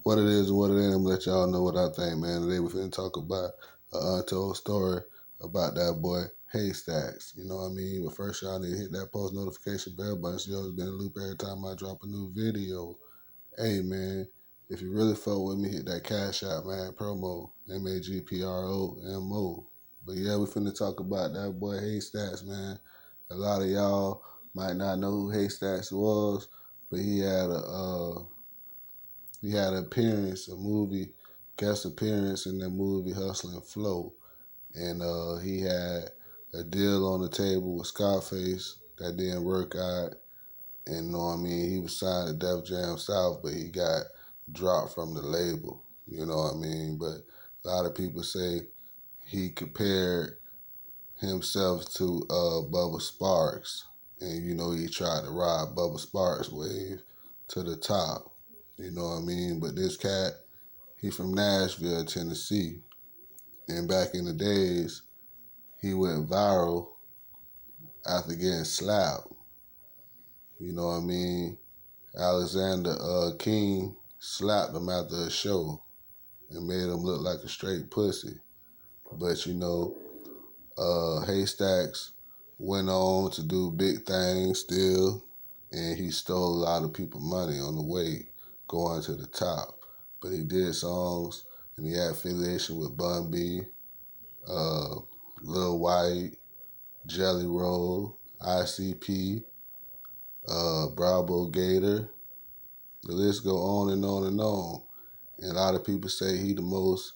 What it is and what it ain't, I'm gonna let y'all know what I think, man. Today we finna talk about an untold story about that boy Haystaks. You know what I mean? But first, y'all need to hit that post notification bell button so y'all been in the loop every time I drop a new video. Hey, man, if you really fuck with me, hit that Cash App, man. Promo MAGPROMO. But yeah, we finna talk about that boy Haystaks, man. A lot of y'all might not know who Haystaks was, but he had an appearance, a movie, guest appearance in the movie Hustling Flow. And he had a deal on the table with Scarface that didn't work out. And you know what I mean? He was signed to Defjam South, but he got dropped from the label. You know what I mean? But a lot of people say he compared himself to Bubba Sparks. And, you know, he tried to ride Bubba Sparks' wave to the top. You know what I mean? But this cat, he from Nashville, Tennessee. And back in the days, he went viral after getting slapped. You know what I mean? Alexander King slapped him after a show and made him look like a straight pussy. But, you know, Haystaks went on to do big things still, and he stole a lot of people's money on the way going to the top. But he did songs, and he had affiliation with Bun B, Lil White, Jelly Roll, ICP, Bravo Gator. The list go on and on and on. And a lot of people say he the most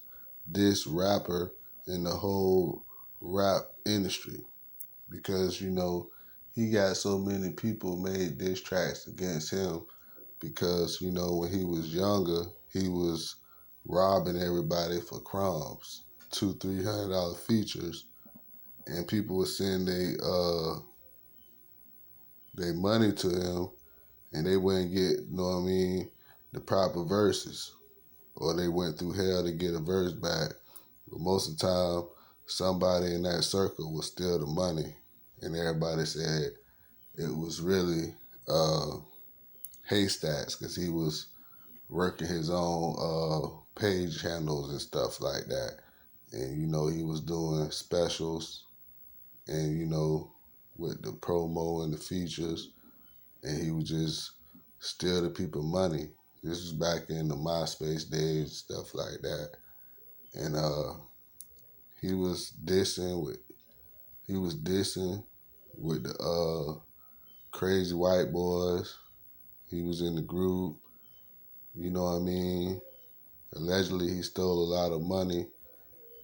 diss rapper in the whole rap industry because, you know, he got so many people made diss tracks against him because, you know, when he was younger, he was robbing everybody for crumbs, $200-300 features, and people would send they money to him, and they wouldn't get, you know what I mean, the proper verses, or they went through hell to get a verse back. But most of the time, somebody in that circle would steal the money, and everybody said it was really Haystaks because he was working his own page handles and stuff like that. And, you know, he was doing specials and, you know, with the promo and the features, and he would just steal the people money. This was back in the MySpace days and stuff like that. And he was dissing with the crazy white boys. He was in the group, you know what I mean? Allegedly, he stole a lot of money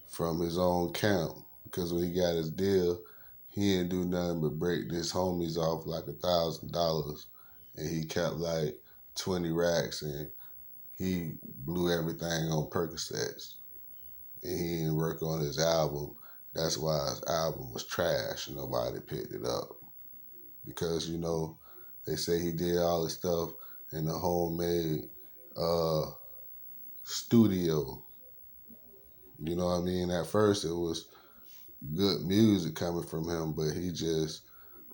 from his own camp because when he got his deal, he didn't do nothing but break his homies off like $1,000, and he kept like 20 racks, and he blew everything on Percocets, and he didn't work on his album. That's why his album was trash and nobody picked it up because, you know, they say he did all this stuff in a homemade studio. You know what I mean? At first it was good music coming from him, but he just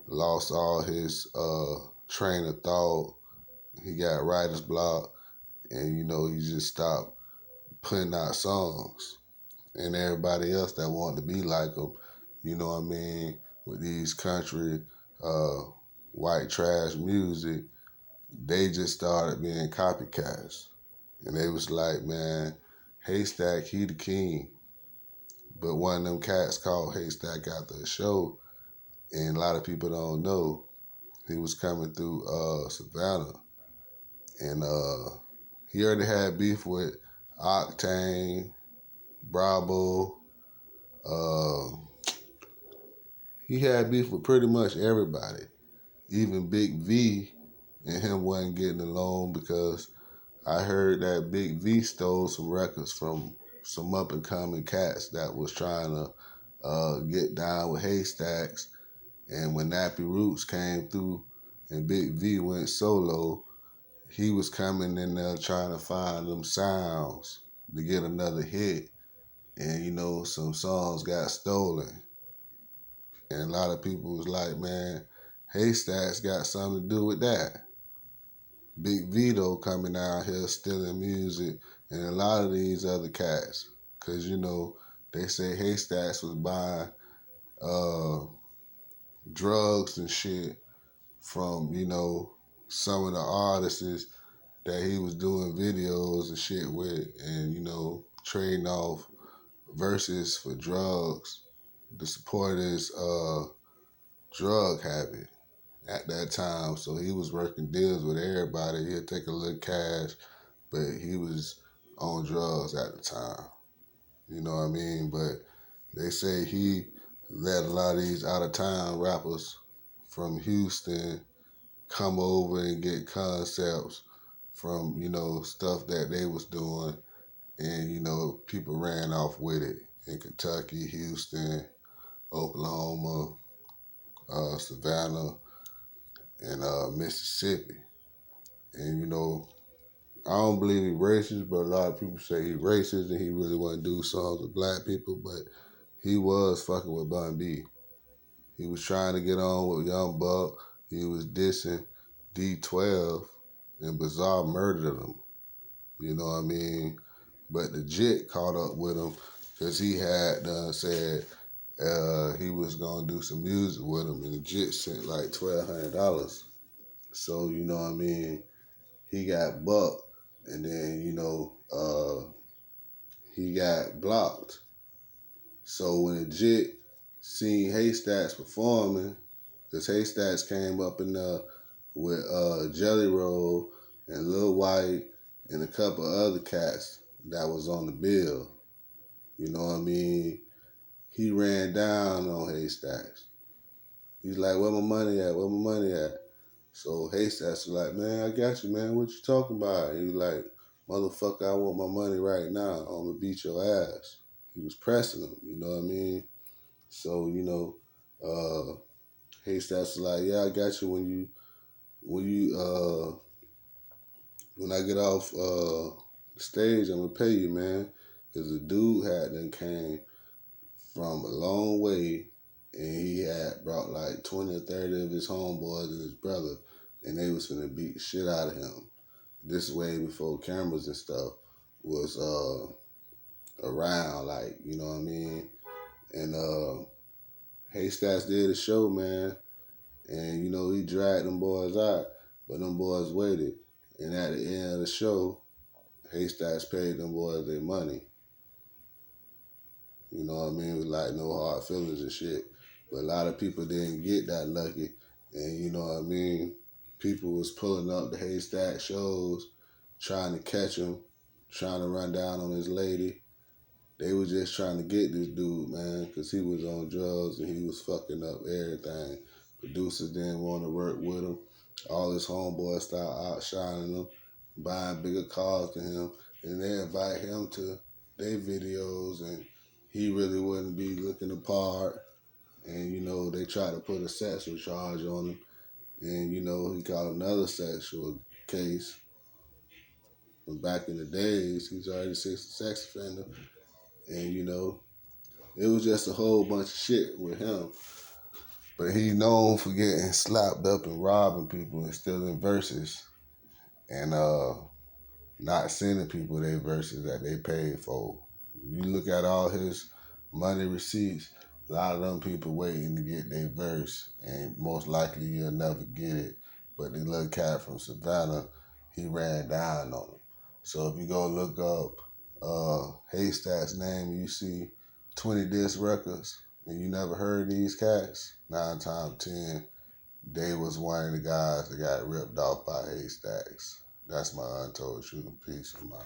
lost all his train of thought. He got writer's block, and, you know, he just stopped putting out songs. And everybody else that wanted to be like him, you know what I mean, with these country white trash music, they just started being copycats. And they was like, man, Haystak, he the king. But one of them cats called Haystak after a show, and a lot of people don't know, he was coming through Savannah. And he already had beef with Octane, Bravo. He had beef with pretty much everybody. Even Big V and him wasn't getting along because I heard that Big V stole some records from some up-and-coming cats that was trying to get down with Haystaks. And when Nappy Roots came through and Big V went solo, he was coming in there trying to find them sounds to get another hit. And, you know, some songs got stolen. And a lot of people was like, man, Haystaks got something to do with that. Big Vito coming out here stealing music, and a lot of these other cats. Cause you know they say Haystaks was buying drugs and shit from some of the artists that he was doing videos and shit with, and trading off verses for drugs to support his drug habit at that time. So he was working deals with everybody. He'd take a little cash, but he was on drugs at the time. You know what I mean? But they say he let a lot of these out of town rappers from Houston come over and get concepts from, stuff that they was doing, and, people ran off with it in Kentucky, Houston, Oklahoma, Savannah, and Mississippi. And, I don't believe he racist, but a lot of people say he racist and he really want to do songs with black people, but he was fucking with Bun B. He was trying to get on with Young Buck. He was dissing D12, and Bizarre murdered him. You know what I mean? But the Jit caught up with him because he had said he was going to do some music with him, and the Jit sent like $1,200. So, you know what I mean? He got bucked, and then, he got blocked. So when the Jit seen Haystaks performing, because Haystaks came up in there with Jelly Roll and Lil White and a couple other cats that was on the bill. You know what I mean? He ran down on Haystaks. He's like, where my money at? Where my money at? So Haystaks was like, man, I got you, man. What you talking about? He was like, motherfucker, I want my money right now. I'm going to beat your ass. He was pressing him, you know what I mean? So, Haystaks was like, yeah, I got you when I get off the stage, I'm gonna pay you, man. Cause the dude had done came from a long way, and he had brought like 20 or 30 of his homeboys and his brother, and they was finna beat the shit out of him. This way before cameras and stuff was around, like, you know what I mean? And Haystaks did a show, man, and he dragged them boys out, but them boys waited. And at the end of the show, Haystaks paid them boys their money. You know what I mean? With like no hard feelings and shit. But a lot of people didn't get that lucky. And you know what I mean? People was pulling up the Haystak shows, trying to catch him, trying to run down on his lady. They was just trying to get this dude, man, because he was on drugs and he was fucking up everything. Producers didn't want to work with him. All his homeboys started outshining him, buying bigger cars than him, and they invite him to their videos, and he really wouldn't be looking the part. And, they tried to put a sexual charge on him, and, he got another sexual case. From back in the days, he's already a sex offender. And, it was just a whole bunch of shit with him. But he known for getting slapped up and robbing people and stealing verses and not sending people their verses that they paid for. You look at all his money receipts, a lot of them people waiting to get their verse, and most likely you'll never get it. But the little cat from Savannah, he ran down on him. So if you go look up Haystak's name and you see 20 disc records and you never heard these cats, 9 times 10, they was one of the guys that got ripped off by Haystaks. That's my untold truth and peace of mind.